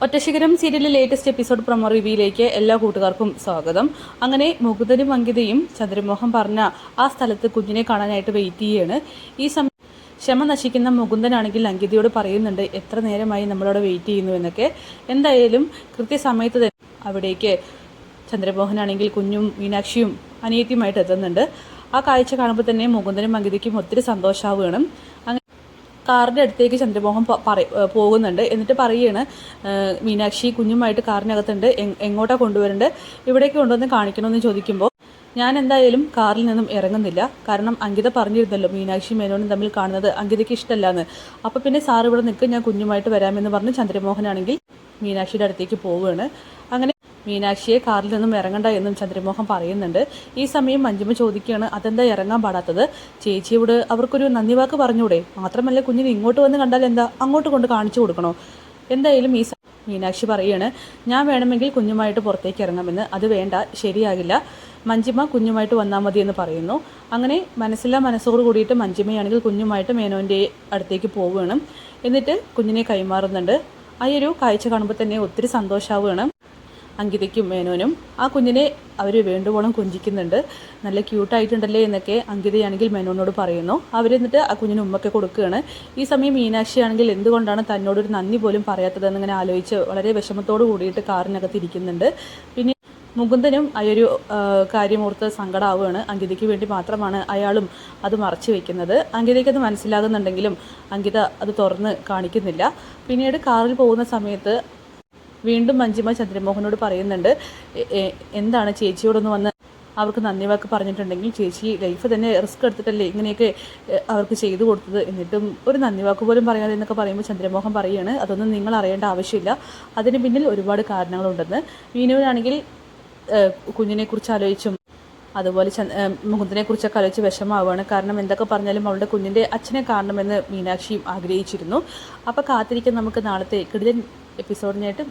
ഒറ്റശിഖരം സീരിയലിലെ latest episode promo റിവ്യൂയിലേക്ക് എല്ലാ കൂട്ടുകാർക്കും സ്വാഗതം. അങ്ങനെ മുകുന്ദനും അങ്കിതയും ചന്ദ്രമോഹൻ പറഞ്ഞ ആ സ്ഥലത്ത് കുഞ്ഞിനെ കാണാനായിട്ട് വെയിറ്റ് ചെയ്യുകയാണ്. ഈ സമയം ക്ഷമ നശിക്കുന്ന മുകുന്ദനാണെങ്കിൽ അങ്കിതയോട് പറയുന്നുണ്ട്, എത്ര നേരമായി നമ്മളവിടെ വെയിറ്റ് ചെയ്യുന്നു എന്നൊക്കെ. എന്തായാലും കൃത്യസമയത്ത് തന്നെ അവിടേക്ക് ചന്ദ്രമോഹനാണെങ്കിൽ കുഞ്ഞും മീനാക്ഷിയും അനിയത്തിയുമായിട്ട് എത്തുന്നുണ്ട്. ആ കാഴ്ച കാണുമ്പോൾ തന്നെ മുകുന്ദനും അങ്കിതയ്ക്കും ഒത്തിരി സന്തോഷമാവുകയാണ്. കാറിൻ്റെ അടുത്തേക്ക് ചന്ദ്രമോഹൻ പോകുന്നുണ്ട്. എന്നിട്ട് പറയുകയാണ്, മീനാക്ഷി കുഞ്ഞുമായിട്ട് കാറിനകത്തുണ്ട്, എങ്ങോട്ടാണ് കൊണ്ടുവരേണ്ടത്, ഇവിടേക്ക് കൊണ്ടുവന്ന് കാണിക്കണമെന്ന് ചോദിക്കുമ്പോൾ ഞാൻ എന്തായാലും കാറിൽ നിന്നും ഇറങ്ങുന്നില്ല. കാരണം അങ്കിത പറഞ്ഞിരുന്നല്ലോ മീനാക്ഷി മേനോനും തമ്മിൽ കാണുന്നത് അങ്കിതയ്ക്ക് ഇഷ്ടമല്ലാന്ന്. അപ്പോൾ പിന്നെ സാർ ഇവിടെ നിൽക്കും, ഞാൻ കുഞ്ഞുമായിട്ട് വരാമെന്ന് പറഞ്ഞ് ചന്ദ്രമോഹനാണെങ്കിൽ മീനാക്ഷിയുടെ അടുത്തേക്ക് പോവുകയാണ്. അങ്ങനെ മീനാക്ഷിയെ കാറിൽ നിന്നും ഇറങ്ങണ്ട എന്നും ചന്ദ്രമോഹൻ പറയുന്നുണ്ട്. ഈ സമയം മഞ്ജിമ ചോദിക്കുകയാണ്, അതെന്താ ഇറങ്ങാൻ പാടാത്തത്, ചേച്ചിയോട് അവർക്കൊരു നന്ദി വാക്ക് പറഞ്ഞൂടെ, മാത്രമല്ല കുഞ്ഞിന് ഇങ്ങോട്ട് വന്ന് കണ്ടാൽ എന്താ, അങ്ങോട്ട് കൊണ്ട് കാണിച്ചു കൊടുക്കണോ. എന്തായാലും മീനാക്ഷി പറയുകയാണ്, ഞാൻ വേണമെങ്കിൽ കുഞ്ഞുമായിട്ട് പുറത്തേക്ക് ഇറങ്ങാമെന്ന്. അത് വേണ്ട, ശരിയാകില്ല, മഞ്ജിമ കുഞ്ഞുമായിട്ട് വന്നാൽ മതി എന്ന് പറയുന്നു. അങ്ങനെ മനസ്സില്ലാ മനസ്സോട് കൂടിയിട്ട് മഞ്ജിമയാണെങ്കിൽ കുഞ്ഞുമായിട്ട് മേനോൻ്റെ അടുത്തേക്ക് പോവുകയാണ്. എന്നിട്ട് കുഞ്ഞിനെ കൈമാറുന്നുണ്ട്. ആ ഒരു കാഴ്ച കാണുമ്പോൾ തന്നെ ഒത്തിരി സന്തോഷമാവുകയാണ് അങ്കിതയ്ക്കും മേനോനും. ആ കുഞ്ഞിനെ അവർ വേണ്ടുവോളം കൊഞ്ചിക്കുന്നുണ്ട്. നല്ല ക്യൂട്ടായിട്ടുണ്ടല്ലേ എന്നൊക്കെ അങ്കിതയാണെങ്കിൽ മേനോനോട് പറയുന്നു. അവരെന്നിട്ട് ആ കുഞ്ഞിന് ഉമ്മൊക്കെ കൊടുക്കുകയാണ്. ഈ സമയം മീനാക്ഷിയാണെങ്കിൽ എന്തുകൊണ്ടാണ് തന്നോടൊരു നന്ദി പോലും പറയാത്തതെന്നിങ്ങനെ ആലോചിച്ച് വളരെ വിഷമത്തോട് കൂടിയിട്ട് കാറിനകത്ത് ഇരിക്കുന്നുണ്ട്. പിന്നെ മുകുന്ദനും അയൊരു കാര്യമോർത്ത് സങ്കടമാവുകയാണ്. അങ്കിതയ്ക്ക് വേണ്ടി മാത്രമാണ് അയാളും അത് മറച്ചു വയ്ക്കുന്നത്. അങ്കിതയ്ക്ക് അത് മനസ്സിലാകുന്നുണ്ടെങ്കിലും അങ്കിത അത് തുറന്ന് കാണിക്കുന്നില്ല. പിന്നീട് കാറിൽ പോകുന്ന സമയത്ത് വീണ്ടും മഞ്ജിമ ചന്ദ്രമോഹനോട് പറയുന്നുണ്ട്, എന്താണ് ചേച്ചിയോടൊന്ന് വന്ന് അവർക്ക് നന്ദി വാക്ക് പറഞ്ഞിട്ടുണ്ടെങ്കിൽ ചേച്ചി ലൈഫ് തന്നെ റിസ്ക് എടുത്തിട്ടല്ലേ ഇങ്ങനെയൊക്കെ അവർക്ക് ചെയ്തു കൊടുത്തത്, എന്നിട്ടും ഒരു നന്ദി വാക്ക് പോലും പറയാതെ എന്നൊക്കെ പറയുമ്പോൾ ചന്ദ്രമോഹൻ പറയുകയാണ്, അതൊന്നും നിങ്ങൾ അറിയേണ്ട ആവശ്യമില്ല, അതിന് പിന്നിൽ ഒരുപാട് കാരണങ്ങളുണ്ടെന്ന്. മീനുവിനാണെങ്കിൽ കുഞ്ഞിനെക്കുറിച്ച് ആലോചിച്ചും അതുപോലെ മുകുന്ദനെക്കുറിച്ചൊക്കെ ആലോചിച്ച് വിഷമാവുകയാണ്. കാരണം എന്തൊക്കെ പറഞ്ഞാലും അവളുടെ കുഞ്ഞിൻ്റെ അച്ഛനെ കാണണമെന്ന് മീനാക്ഷിയും ആഗ്രഹിച്ചിരുന്നു. അപ്പോൾ കാത്തിരിക്കാൻ നമുക്ക് നാളത്തെ കിടിലൻ എപ്പിസോഡിനായിട്ട്.